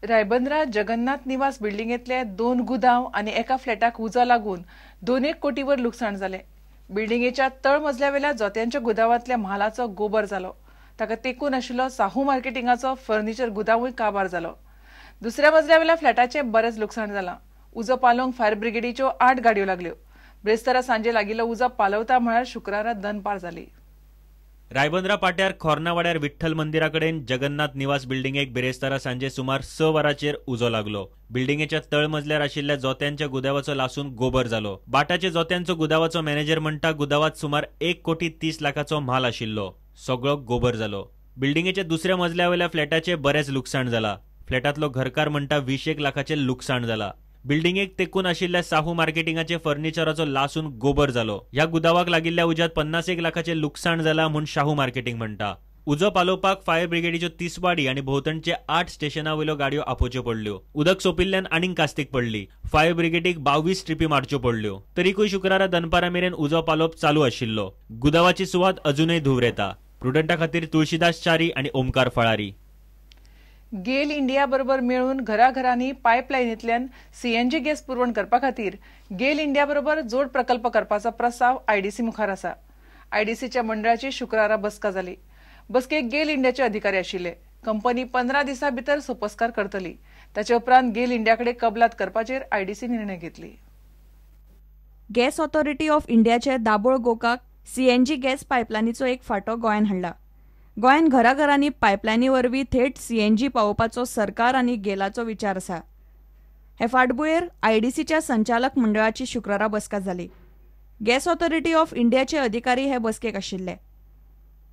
रायबंदरा जगन्नाथ निवास बिल्डिंगेतले 2 गुदांव आणि एका फ्लॅटाक उजो लागून 2 कोटी वर लुकसाण जाले। बिल्डिंगेच्या तळमजल्यावेल्या जोत्यांच्या गुदावांतल्या म्हालाचो गोबर जालो। ताका तेकून आशिल्लो साहू मार्केटिंगाचो फर्निचर गुदांवूय काबार जालो। दुसऱ्या मजल्यावेल्या फ्लॅटाचे बरेच लुकसाण जाला। उजो पालोवंक फायर ब्रिगेडीच्यो 8 गाडयो लागल्यो। ब्रेस्तारा सांजे लागिल्लो उजो पालवता म्हळ्यार शुक्रारा दनपार जाली। रायबंदरा पाट्यार खोर्नावाड्यार विठ्ठल मंदिराकडेन जगन्नाथ निवास बिल्डिंगेक बिरेस्तारा सांजे सुमार 6 वरांचेर उजो लागलो। बिल्डिंगेच्या तळमजल्यार आशिल्ल्या जोत्यांच्या गुदावाचो लासून गोबर जालो। बाटाचे जोत्यांचो गुदावाचो मॅनेजर म्हणटा गुदावात सुमार 1 कोटी 30 लाखाचो म्हाल आशिल्लो। सगळो गोबर जालो। बिल्डिंगेच्या दुसऱ्या मजल्यावेल्या फ्लॅटाचे बरेच लुकसाण जाला। फ्लॅटातलो घरकार म्हणटा 20 लाखाचे लुकसाण जाला। बिल्डिंगेक तेकून आशिल्ल्या साहू मार्केटिंगाचे फर्निचराचो लासून गोबर जालो। ह्या गुदावाक लागिल्ल्या उज्यात 50 लाखाचे लुकसाण जाला म्हूण शाहू मार्केटिंग म्हणटा। उजो पालोवपाक फायर ब्रिगेडीच्यो 30 गाडी आनी भोंवतणचे 8 स्टेशनां वयल्यो गाडयो आपोवच्यो पडल्यो। उदक सोंपिल्ल्यान आनीक कास्तीक पडली। फायर ब्रिगेडीक 22 ट्रिपी मारच्यो पडल्यो। तरीकूय शुक्रारा दनपारा मेरेन उजो पालोवप चालू आशिल्लो। गुदावाची सुवात अजूनय धुंवर येता। प्रुडंटा खातीर तुळशीदास च्यारी आनी ओमकार फळारी। गेल इंडिया बरोबर मेळून घराघरांनी पायपलायनींतल्यान सीएनजी गॅस पुरवण करपा खातीर गेल इंडिया बरोबर जोड प्रकल्प करपाचो प्रस्ताव आयडीसी मुखार आसा। आयडीसीच्या मंडळाची शुक्रारा बसका जाली। बसकेक गेल इंडियाचे अधिकारी आशिल्ले। कंपनी 15 दिसां भितर सोपस्कार करतली। ताचे उपरांत गेल इंडियाकडे कबलात करपाचेर आयडीसी निर्णय घेतली। गॅस ऑथॉरिटी ऑफ इंडियाचे दाबोळ गोकाक सीएनजी गॅस पायपलायनीचो एक फांटो गोंयान हाडला। गोंयान घराघरांनी पायपलायनी वरवीं थेट सीएनजी पावोवपाचो सरकार आनी गेलाचो विचार आसा। हे फाटभुंयेर आयडीसीच्या संचालक मंडळाची शुक्रारा बसका जाली। गॅस ऑथॉरिटी ऑफ इंडियाचे अधिकारी हे बसकेक आशिल्ले।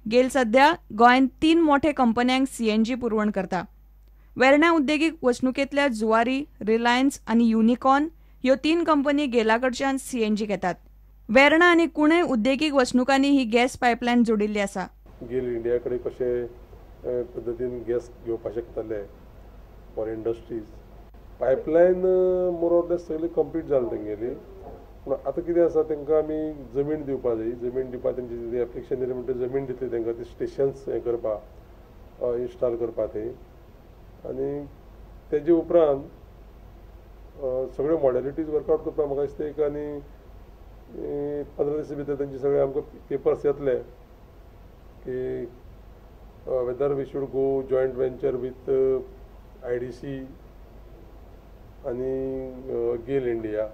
गेल सध्या गोंयान 3 मोठे कंपन्यांक सीएनजी पुरवण करता। वेर्णा उद्देगीक वचणुकेंतल्या जुवारी, रिलायन्स आनी युनिकॉर्न ह्यो 3 कंपनी गेलाकडच्यान सीएनजी घेतात। वेर्णा आनी कुणय उद्देगीक वचणुकांनी ही गॅस पायपलायन जोडिल्ली आसा। गेल इंडिया कडे कशे पद्धतीन गॅस घेवपा शकतले for industries. Pipeline more or less सगळी कंप्लीट जाली तेंगेली। पूण आतां कितें आसा तांकां आमी जमीन दिवपा जाय। जमीन दिवपा तेंची एप्लिकेशन दिलें म्हणटकीर जमीन दितली तांकां ती स्टेशन्स हें करपाक इन्स्टॉल करपा थंय। आनी तेजे उपरांत सगळ्यो मॉडेलिटीज वर्कआउट करपाक म्हाका दिसता एक आनी 15 दिसां भितर तेंचे सगळे आमकां पेपर्स येतले कि whether we should go joint venture with IDC आणि गेल इंडिया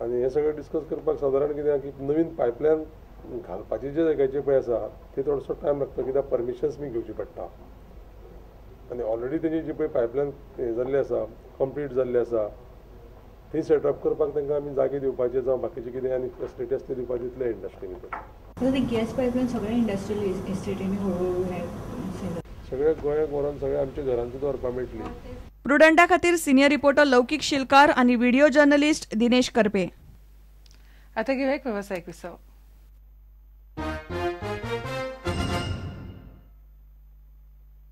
आणि हे सगळं डिस्कस करपाक साधारण कितें की नवीन पायपलायन घालपाचे जे जाग्याचे पळय आसा ते थोडोसो टायम लागता कित्याक परमिशन्स बी घेवची पडटा। आनी ऑलरेडी तेजी जी पळय पायपलायन जाल्ली आसा कंप्लीट जाल्ली आसा ती सेटअप करपाक तांकां आमी जागे दिवपाचे जावं बाकीचे कितें आनी फेसिलिटी आसता दिवपाचे दितले इंडस्ट्री भितर। गॅस पायपलायन सगळ्या इंडस्ट्रियल इस्टेटींनी हळूहळू सगळ्या गोंयाक व्हरून सगळ्या आमच्या घरांत सुद्दां व्हरपाक मेळटली। प्रुडंटा खातीर सिनियर रिपोर्टर लौकिक शिलकार आनी व्हिडिओ जर्नलिस्ट दिनेश करपे। आता घेऊया एक व्यावसायिक विसव।